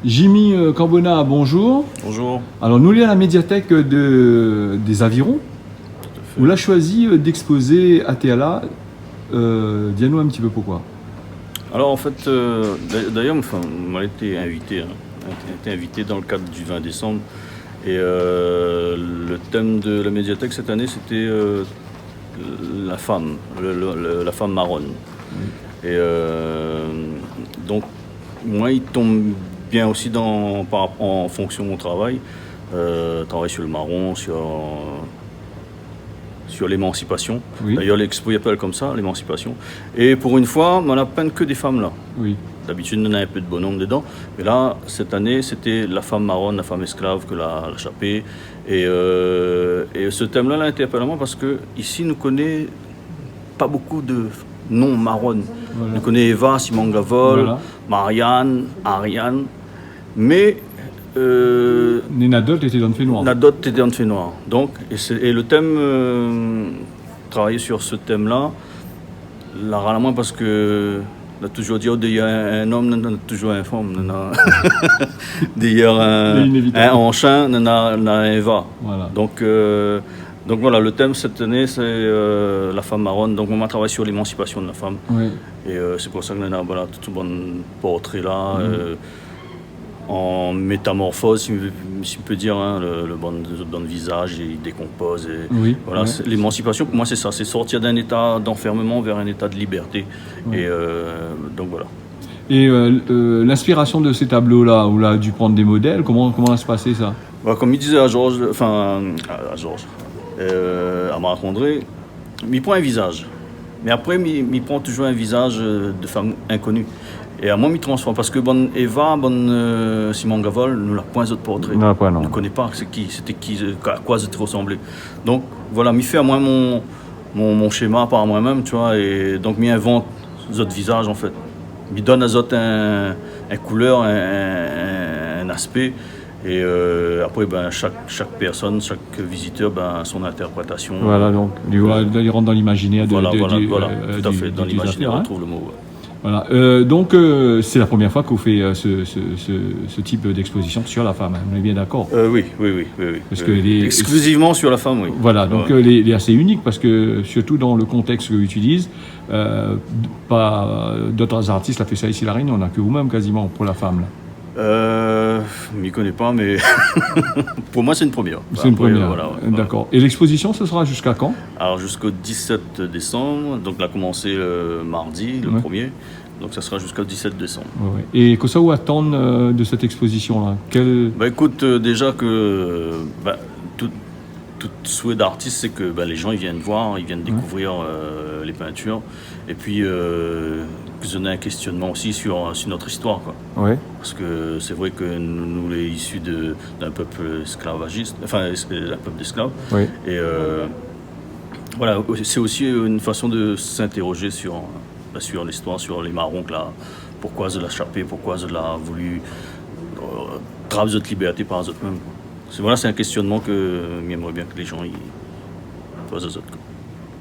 Jimmy Cambona, bonjour. Bonjour. Alors nous, on est à la médiathèque des Avirons. On l'a choisi d'exposer à Théala. Dis-nous un petit peu pourquoi. Alors en fait, d'ailleurs, on m'a été invité, dans le cadre du 20 décembre. Et le thème de la médiathèque cette année, c'était la femme, la femme marronne. Oui. Et donc, moi, il tombe bien aussi en fonction de mon travail. Travail sur le marron, sur l'émancipation. Oui. D'ailleurs, l'expo il appelle comme ça, l'émancipation. Et pour une fois, on n'a peint que des femmes là. Oui. D'habitude, on a un peu de bonhomme dedans. Mais là, cette année, c'était la femme marronne, la femme esclave que l'a chapée. Et ce thème-là l'interpelle moi parce que ici, nous connaît pas beaucoup de noms marronnes. Voilà. Nous connaît Eva, Simon Gavol, voilà. Marianne, Ariane. Mais Nadot était dans le fait noir. Nadot était dans le fait noir. Donc, et le thème, travailler sur ce thème-là, là, rarement parce que on a toujours dit, il y a un homme, on a toujours une femme. D'ailleurs, un enchin, on a un Eva. Voilà. Donc voilà, le thème cette année, c'est la femme marronne. Donc on va travailler sur l'émancipation de la femme. Oui. Et c'est pour ça qu'on a voilà, tout ce bon portrait là. En métamorphose, si on peut dire, hein, le bon visage, il décompose. Et oui, voilà, oui. L'émancipation, pour moi, c'est ça, c'est sortir d'un état d'enfermement vers un état de liberté. Oui. Et donc voilà. Et l'inspiration de ces tableaux-là, où là, a dû prendre des modèles, comment ça se passait ça? Comme il disait à Georges, à Marc-André, il prend un visage. Mais après, il prend toujours un visage de femme inconnue. Et à moi, il transforme. Parce que Eva, Simon Gavol, nous l'a point d'autres portraits. Non. Ne connaît pas c'était qui, à quoi c'était ressemblé. Donc voilà, il fait à moi mon schéma par moi-même, tu vois. Et donc, il invente d'autres visages, en fait. Il donne à d'autres un couleur, un aspect. Et après, chaque personne, chaque visiteur, son interprétation. Voilà, donc il rentre dans l'imaginaire. Voilà, tout à fait, dans l'imaginaire, on trouve le mot. Ouais. Voilà. Donc, c'est la première fois que vous faites ce type d'exposition sur la femme. On est bien d'accord? Oui. Parce que exclusivement sur la femme, oui. Voilà, donc elle est assez unique parce que, surtout dans le contexte que vous utilisez, pas d'autres artistes l'ont fait ça ici à la Reine, on n'a que vous-même quasiment pour la femme. Là. Je m'y connais pas, mais pour moi, c'est une première. C'est une première, voilà. D'accord. Et l'exposition, ce sera jusqu'à quand? Alors, jusqu'au 17 décembre. Donc, elle a commencé mardi, le 1er. Donc, ça sera jusqu'au 17 décembre. Ouais. Et que ça vous attendre de cette exposition-là? Écoute, déjà que tout souhait d'artiste, c'est que les gens ils viennent voir, ils viennent découvrir les peintures. Et puis, on a un questionnement aussi sur notre histoire, quoi. Ouais. Parce que c'est vrai que nous les issus d'un peuple esclavagiste, enfin un peuple d'esclaves. Ouais. Et voilà, c'est aussi une façon de s'interroger sur l'histoire, sur les marrons, pourquoi ils l'ont chapé, pourquoi ils l'ont voulu travailler notre liberté par eux-mêmes. C'est un questionnement que j'aimerais bien que les gens y posent aux autres.